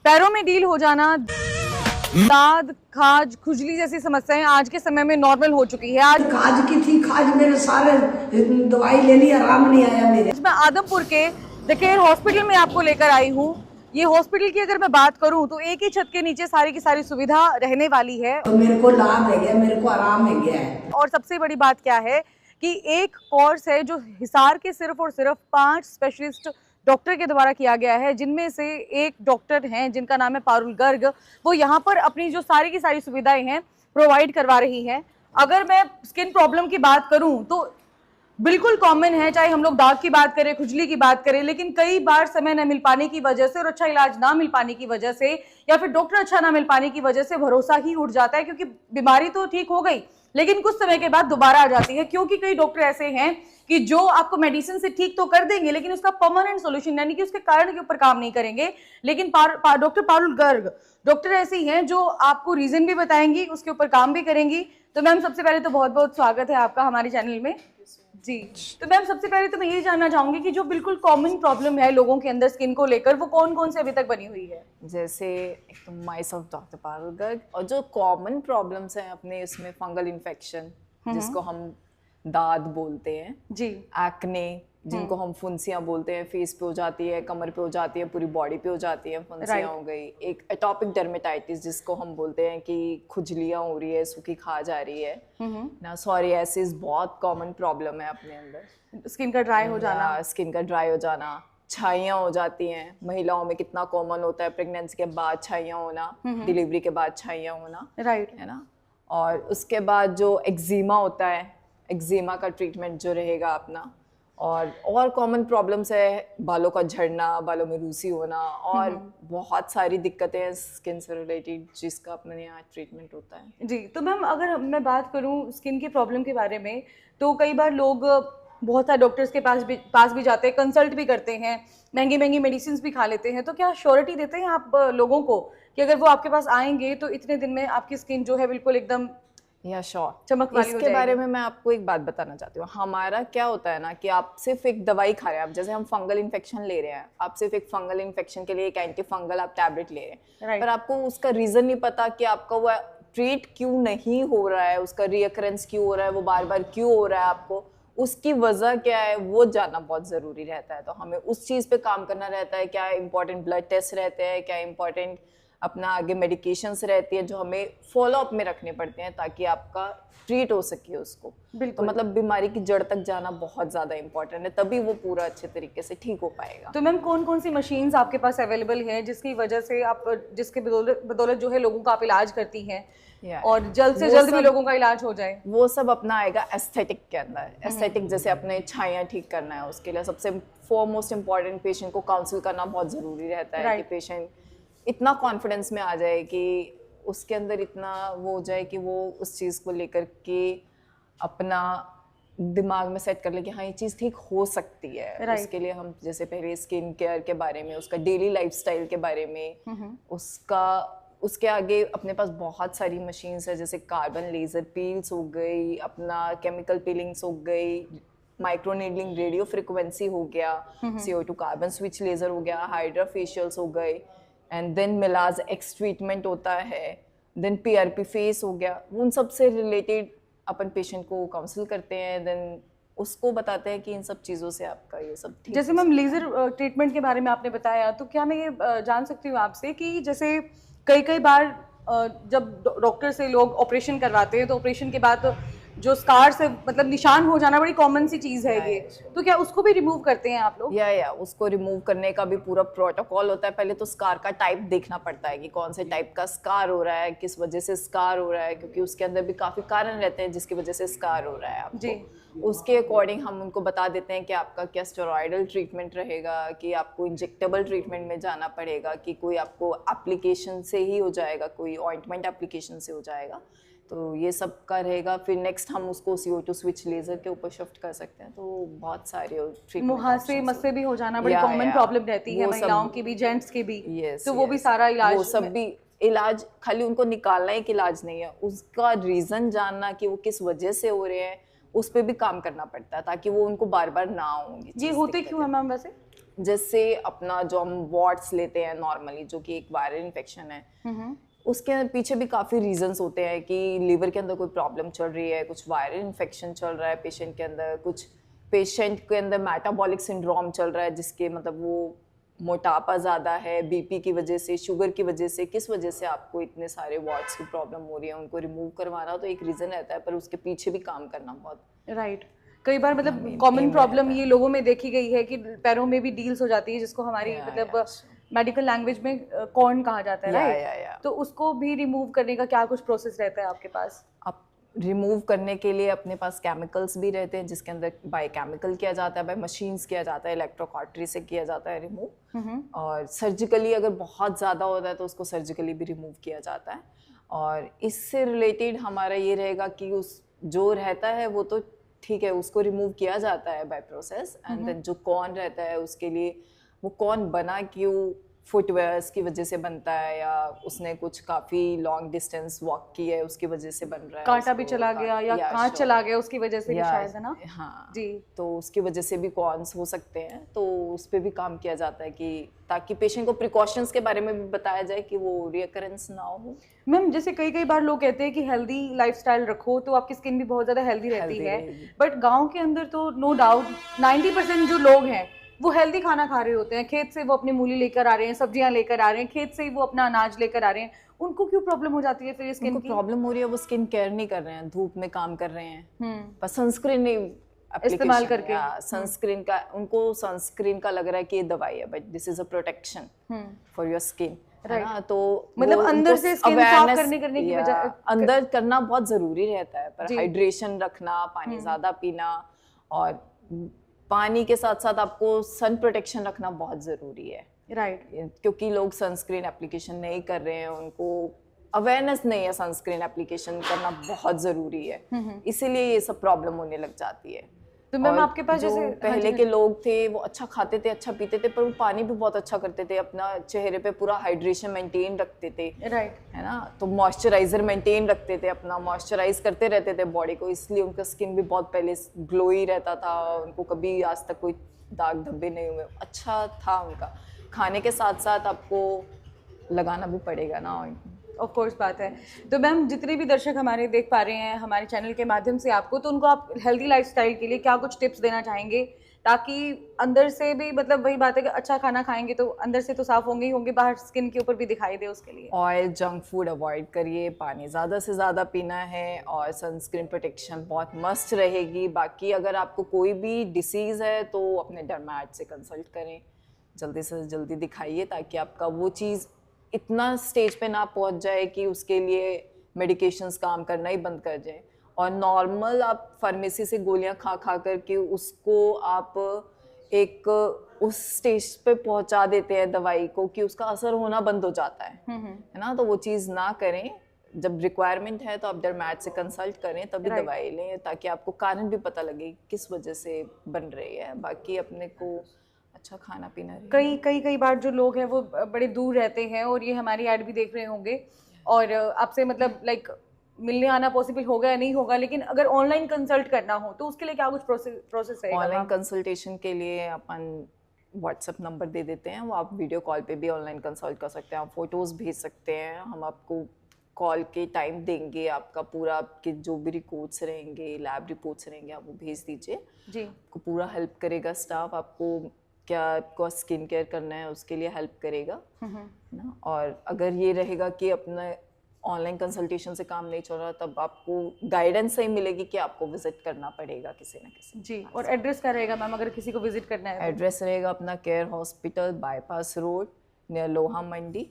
पैरों में ढील हो जाना, दाद, खाज, खुजली जैसी समस्याएं आज के समय में नॉर्मल हो चुकी है। आज खाज की थी, खाज मेरे सारे दवाई ले ली, आराम नहीं आया मेरे। मैं आदमपुर के द केयर हॉस्पिटल में आपको लेकर आई हूँ। ये हॉस्पिटल की अगर मैं बात करूँ तो एक ही छत के नीचे सारी की सारी सुविधा रहने वाली है। तो मेरे को लाभ है गया, मेरे को आराम है गया है। और सबसे बड़ी बात क्या है कि एक कोर्स है जो हिसार के सिर्फ और सिर्फ 5 स्पेशलिस्ट डॉक्टर के द्वारा किया गया है, जिनमें से एक डॉक्टर हैं जिनका नाम है पारुल गर्ग। वो यहाँ पर अपनी जो सारी की सारी सुविधाएं हैं प्रोवाइड करवा रही हैं। अगर मैं स्किन प्रॉब्लम की बात करूं तो बिल्कुल कॉमन है, चाहे हम लोग दाग की बात करें, खुजली की बात करें, लेकिन कई बार समय न मिल पाने की वजह से और अच्छा इलाज ना मिल पाने की वजह से या फिर डॉक्टर अच्छा ना मिल पाने की वजह से भरोसा ही उठ जाता है, क्योंकि बीमारी तो ठीक हो गई लेकिन कुछ समय के बाद दोबारा आ जाती है। क्योंकि कई डॉक्टर ऐसे हैं कि जो आपको मेडिसिन से ठीक तो कर देंगे लेकिन उसका परमानेंट सॉल्यूशन यानी कि उसके कारण के ऊपर काम नहीं करेंगे। लेकिन डॉक्टर पारुल गर्ग डॉक्टर ऐसी हैं जो आपको रीजन भी बताएंगी, उसके ऊपर काम भी करेंगी। तो मैम सबसे पहले तो बहुत बहुत स्वागत है आपका हमारे चैनल में जी। तो मैम सबसे पहले तो मैं यही जानना चाहूंगी कि जो बिल्कुल कॉमन प्रॉब्लम है लोगों के अंदर स्किन को लेकर, वो कौन कौन से अभी तक बनी हुई है? जैसे एक तो my self doctor Parul Garg, और जो कॉमन प्रॉब्लम्स हैं अपने इसमें फंगल इन्फेक्शन जिसको हम दाद बोलते हैं जी, एक्ने जिनको हम फुंसियाँ बोलते हैं, फेस पे हो जाती है, कमर पे हो जाती है, पूरी बॉडी पे हो जाती है, फुंसियाँ हो गई। एक एटॉपिक डर्मेटाइटिस जिसको हम बोलते हैं कि खुजलियाँ हो रही है, सूखी खाज आ रही है ना, सोरियासिस बहुत कॉमन प्रॉब्लम है अपने अंदर। स्किन का ड्राई हो जाना, स्किन का ड्राई हो जाना, छाइयाँ हो जाती हैं महिलाओं में, कितना कॉमन होता है प्रेगनेंसी के बाद छाइयाँ होना, डिलीवरी के बाद छाइयाँ होना, राइट है ना। और उसके बाद जो एक्जिमा होता है, एक्जिमा का ट्रीटमेंट जो रहेगा अपना। और कॉमन प्रॉब्लम्स है बालों का झड़ना, बालों में रूसी होना, और बहुत सारी दिक्कतें हैं स्किन से रिलेटेड जिसका अपने यहाँ ट्रीटमेंट होता है जी। तो मैम अगर मैं बात करूँ स्किन की प्रॉब्लम के बारे में, तो कई बार लोग बहुत सारे डॉक्टर्स के पास भी जाते हैं, कंसल्ट भी करते हैं, महंगी महंगी मेडिसिन भी खा लेते हैं। तो क्या श्योरिटी देते हैं आप लोगों को कि अगर वो आपके पास आएंगे तो इतने दिन में आपकी स्किन जो है बिल्कुल एकदम या श्योर? चमक वाली हो इसके बारे जाएगी? में मैं आपको एक बात बताना चाहती हूँ। हमारा क्या होता है ना कि आप सिर्फ एक दवाई खा रहे हैं, आप जैसे हम फंगल इन्फेक्शन ले रहे हैं, आप सिर्फ एक फंगल इन्फेक्शन के लिए एक एंटी फंगल आप टैबलेट ले रहे हैं, Right. पर आपको उसका रीजन नहीं पता कि आपका वो ट्रीट क्यों नहीं हो रहा है, उसका रीअकरेंस क्यों हो रहा है, वो बार बार क्यों हो रहा है, आपको उसकी वजह क्या है वो जानना बहुत ज़रूरी रहता है। तो हमें उस चीज़ पे काम करना रहता है। क्या इंपॉर्टेंट ब्लड टेस्ट रहते हैं, क्या इंपॉर्टेंट अपना आगे मेडिकेशंस रहती है जो हमें फॉलो अप में रखने पड़ते हैं ताकि आपका ट्रीट हो सके उसको। तो मतलब बीमारी की जड़ तक जाना बहुत ज़्यादा इंपॉर्टेंट है, तभी वो पूरा अच्छे तरीके से ठीक हो पाएगा। तो मैम कौन कौन सी मशीन्स आपके पास अवेलेबल हैं जिसकी वजह से आप, जिसके बदौलत जो है लोगों का आप इलाज करती हैं और जल्द से जल्द भी लोगों का इलाज हो जाए? वो सब अपना आएगा एस्थेटिक के अंदर। एस्थेटिक जैसे अपने छाइयाँ ठीक करना है, उसके लिए सबसे फॉरमोस्ट इम्पॉर्टेंट पेशेंट को काउंसिल करना बहुत ज़रूरी रहता है कि पेशेंट इतना कॉन्फिडेंस में आ जाए कि उसके अंदर इतना वो हो जाए कि वो उस चीज़ को लेकर के अपना दिमाग में सेट कर ले कि हाँ ये चीज़ ठीक हो सकती है। उसके लिए हम जैसे पहले स्किन केयर के बारे में, उसका डेली लाइफस्टाइल के बारे में, उसके आगे अपने पास बहुत सारी मशीन्स है, जैसे कार्बन लेज़र पील्स हो गई, अपना केमिकल पीलिंग्स हो गई, माइक्रो नीडलिंग रेडियो फ्रिक्वेंसी हो गया, CO2 कार्बन स्विच लेज़र हो गया, हाइड्रा फेशियल्स हो गए, एंड देन मिलाज एक्स ट्रीटमेंट होता है, देन PRP फेस हो गया। उन सब से रिलेटेड अपन पेशेंट को काउंसिल करते हैं, देन उसको बताते हैं कि इन सब चीज़ों से आपका ये सब ठीक। जैसे मैम लेज़र ट्रीटमेंट के बारे में आपने बताया, तो क्या मैं ये जान सकती हूँ आपसे कि जैसे कई बार जब डॉक्टर से लोग ऑपरेशन करवाते हैं तो ऑपरेशन के बाद जो स्कार से मतलब निशान हो जाना बड़ी कॉमन सी चीज़ है ये, तो क्या उसको भी रिमूव करते हैं आप लोग? या उसको रिमूव करने का भी पूरा प्रोटोकॉल होता है। पहले तो स्कार का टाइप देखना पड़ता है कि कौन से टाइप का स्कार हो रहा है, किस वजह से स्कार हो रहा है, क्योंकि उसके अंदर भी काफ़ी कारण रहते हैं जिसकी वजह से स्कार हो रहा है आपको जी। उसके अकॉर्डिंग हम उनको बता देते हैं कि आपका क्या स्टेरॉइडल ट्रीटमेंट रहेगा, कि आपको इंजेक्टेबल ट्रीटमेंट में जाना पड़ेगा, कि कोई आपको एप्लीकेशन से ही हो जाएगा, कोई ऑइंटमेंट एप्लीकेशन से हो जाएगा। तो ये सब का रहेगा। फिर नेक्स्ट हम उसको CO2 स्विच लेज़र के ऊपर शिफ्ट कर सकते हैं। तो बहुत सारे ट्रीटमेंट, मुहासे मस्से भी हो जाना बड़ी कॉमन प्रॉब्लम रहती है महिलाओं की भी, जेंट्स की भी। तो वो भी सारा इलाज, वो सब भी इलाज, खाली उनको निकालना एक इलाज नहीं है, उसका रीज़न जानना कि वो किस वजह से हो रहे हैं, उस पर भी काम करना पड़ता है ताकि वो उनको बार बार ना हो। ये होते क्यों है मैम वैसे? जैसे अपना जो हम वॉट्स लेते हैं नॉर्मली, जो कि एक वायरल इन्फेक्शन है, उसके पीछे भी काफ़ी रीजंस होते हैं कि लीवर के अंदर कोई प्रॉब्लम चल रही है, कुछ वायरल इन्फेक्शन चल रहा है पेशेंट के अंदर, कुछ पेशेंट के अंदर मेटाबॉलिक सिंड्रोम चल रहा है जिसके मतलब वो मोटापा ज़्यादा है, बीपी की वजह से, शुगर की वजह से, किस वजह से आपको इतने सारे वॉट्स की प्रॉब्लम हो रही है, उनको रिमूव करवाना तो एक रीज़न रहता है, पर उसके पीछे भी काम करना बहुत राइट। कई बार मतलब कॉमन प्रॉब्लम ये लोगों में देखी गई है कि पैरों में भी डील्स हो जाती है, जिसको हमारी मतलब मेडिकल लैंग्वेज में कॉर्न कहा जाता है, राइट? तो उसको भी रिमूव करने का क्या कुछ प्रोसेस रहता है आपके पास? आप रिमूव करने के लिए अपने पास केमिकल्स भी रहते हैं, जिसके अंदर बाय केमिकल किया जाता है, बाय मशीन्स किया जाता है, इलेक्ट्रोकॉटरी से किया जाता है रिमूव, और सर्जिकली अगर बहुत ज़्यादा होता है तो उसको सर्जिकली भी रिमूव किया जाता है। और इससे रिलेटेड हमारा ये रहेगा कि उस जो रहता है वो तो ठीक है, उसको रिमूव किया जाता है बाय प्रोसेस, एंड देन जो कॉर्न रहता है उसके लिए वो कॉर्न बना क्यों, फुटवेयर्स की वजह से बनता है या उसने कुछ काफ़ी लॉन्ग डिस्टेंस वॉक की है उसकी वजह से बन रहा है, कांटा भी चला गया या कांच चला गया उसकी वजह से भी शायद, है ना? हाँ जी। तो उसकी वजह से भी कॉर्न्स हो सकते हैं, तो उस पर भी काम किया जाता है कि ताकि पेशेंट को प्रिकॉशंस के बारे में भी बताया जाए कि वो रिकरेंस ना हो। मैम जैसे कई बार लोग कहते हैं कि हेल्दी लाइफस्टाइल रखो तो आपकी स्किन भी बहुत ज़्यादा हेल्दी रहती है, बट गाँव के अंदर तो नो डाउट 90% जो लोग हैं वो हेल्दी खाना खा रहे होते हैं, खेत से वो अपनी मूली लेकर आ रहे हैं, सब्जियां लेकर आ रहे हैं, खेत से ही वो अपना अनाज लेकर आ रहे हैं, उनको क्यों प्रॉब्लम हो जाती है फिर स्किन की? प्रॉब्लम हो रही है, वो स्किन केयर नहीं कर रहे हैं, धूप में काम कर रहे हैं, पर सनस्क्रीन नहीं इस्तेमाल करके, सनस्क्रीन का उनको सनस्क्रीन का लग रहा है कि ये दवाई है, but this is a protection for your skin, है ना? तो मतलब अंदर से स्किन साफ करने की वजह अंदर करना बहुत जरूरी रहता है, पर हाइड्रेशन रखना, पानी ज्यादा पीना, और पानी के साथ साथ आपको सन प्रोटेक्शन रखना बहुत ज़रूरी है, राइट? क्योंकि लोग सनस्क्रीन एप्लीकेशन नहीं कर रहे हैं, उनको अवेयरनेस नहीं है, सनस्क्रीन एप्लीकेशन करना बहुत ज़रूरी है, इसीलिए ये सब प्रॉब्लम होने लग जाती है। तो मैम आपके पास जैसे पहले के लोग थे वो अच्छा खाते थे, अच्छा पीते थे, पर वो पानी भी बहुत अच्छा करते थे, अपना चेहरे पे पूरा हाइड्रेशन मेंटेन रखते थे, राइट, है ना? तो मॉइस्चराइजर मेंटेन रखते थे, अपना मॉइस्चराइज करते रहते थे बॉडी को, इसलिए उनका स्किन भी बहुत पहले ग्लोई रहता था, उनको कभी आज तक कोई दाग धब्बे नहीं हुए, अच्छा था उनका। खाने के साथ साथ आपको लगाना भी पड़ेगा ना, ऑफ कोर्स बात है। तो मैम जितने भी दर्शक हमारे देख पा रहे हैं हमारे चैनल के माध्यम से आपको, तो उनको आप हेल्दी लाइफस्टाइल के लिए क्या कुछ टिप्स देना चाहेंगे ताकि अंदर से भी मतलब वही बात है कि अच्छा खाना खाएंगे तो अंदर से तो साफ होंगे ही होंगे, बाहर स्किन के ऊपर भी दिखाई दे उसके लिए? ऑयल, जंक फूड अवॉइड करिए, पानी ज़्यादा से ज़्यादा पीना है, और सनस्क्रीन प्रोटेक्शन बहुत मस्ट रहेगी। बाकी अगर आपको कोई भी डिसीज़ है तो अपने डर्मेट से कंसल्ट करें, जल्दी से जल्दी दिखाइए, ताकि आपका वो चीज़ इतना स्टेज पे ना पहुंच जाए कि उसके लिए मेडिकेशंस काम करना ही बंद कर जाए। और नॉर्मल आप फार्मेसी से गोलियां खा खा करके उसको आप एक उस स्टेज पे पहुंचा देते हैं दवाई को कि उसका असर होना बंद हो जाता है ना? तो वो चीज़ ना करें, जब रिक्वायरमेंट है तो आप डर्मेट से कंसल्ट करें, तभी दवाई लें, ताकि आपको कारण भी पता लगे किस वजह से बन रही है। बाकी अपने को अच्छा खाना पीना। कई बार जो लोग हैं वो बड़े दूर रहते हैं और ये हमारी ऐड भी देख रहे होंगे और आपसे मतलब लाइक मिलने आना पॉसिबल होगा या नहीं होगा, लेकिन अगर ऑनलाइन कंसल्ट करना हो तो उसके लिए क्या कुछ प्रोसेस है? ऑनलाइन कंसल्टेशन के लिए अपन व्हाट्सएप नंबर दे देते हैं, वो आप वीडियो कॉल पे भी ऑनलाइन कंसल्ट कर सकते हैं, आप फोटोज़ भेज सकते हैं, हम आपको कॉल के टाइम देंगे, आपका पूरा आपके जो भी रिपोर्ट्स रहेंगे, लैब रिपोर्ट्स रहेंगे, आप वो भेज दीजिए जी। आपको पूरा हेल्प करेगा स्टाफ, आपको क्या आपको स्किन केयर करना है उसके लिए हेल्प करेगा ना। और अगर ये रहेगा कि अपना ऑनलाइन कंसल्टेशन से काम नहीं चल रहा, तब आपको गाइडेंस सही मिलेगी कि आपको विजिट करना पड़ेगा किसी ना किसी जी। और एड्रेस क्या रहेगा मैम अगर किसी को विजिट करना है? एड्रेस रहेगा अपना care hospital, bypass road, near लोहा मंडी,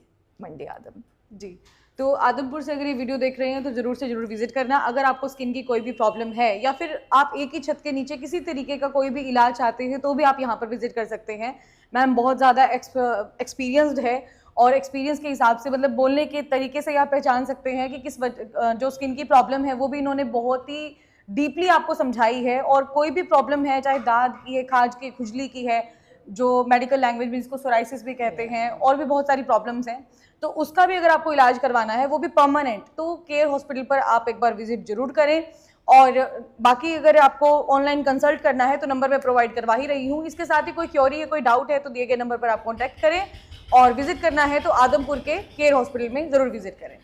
आदम जी। तो आदमपुर से अगर ये वीडियो देख रहे हैं तो ज़रूर से ज़रूर विजिट करना। अगर आपको स्किन की कोई भी प्रॉब्लम है या फिर आप एक ही छत के नीचे किसी तरीके का कोई भी इलाज चाहते हैं तो भी आप यहाँ पर विजिट कर सकते हैं। मैम बहुत ज़्यादा एक्सपीरियंस्ड है और एक्सपीरियंस के हिसाब से मतलब बोलने के तरीके से आप पहचान सकते हैं कि किस जो स्किन की प्रॉब्लम है वो भी इन्होंने बहुत ही डीपली आपको समझाई है। और कोई भी प्रॉब्लम है, चाहे दाद की है, खाज की, खुजली की है, जो मेडिकल लैंग्वेज में जिसको सोराइसिस भी कहते हैं, और भी बहुत सारी प्रॉब्लम्स हैं, तो उसका भी अगर आपको इलाज करवाना है वो भी परमानेंट, तो केयर हॉस्पिटल पर आप एक बार विजिट जरूर करें। और बाकी अगर आपको ऑनलाइन कंसल्ट करना है तो नंबर मैं प्रोवाइड करवा ही रही हूँ। इसके साथ ही कोई क्वेरी है, कोई डाउट है तो दिए गए नंबर पर आप कॉन्टैक्ट करें, और विजिट करना है तो आदमपुर के केयर हॉस्पिटल में ज़रूर विजिट करें।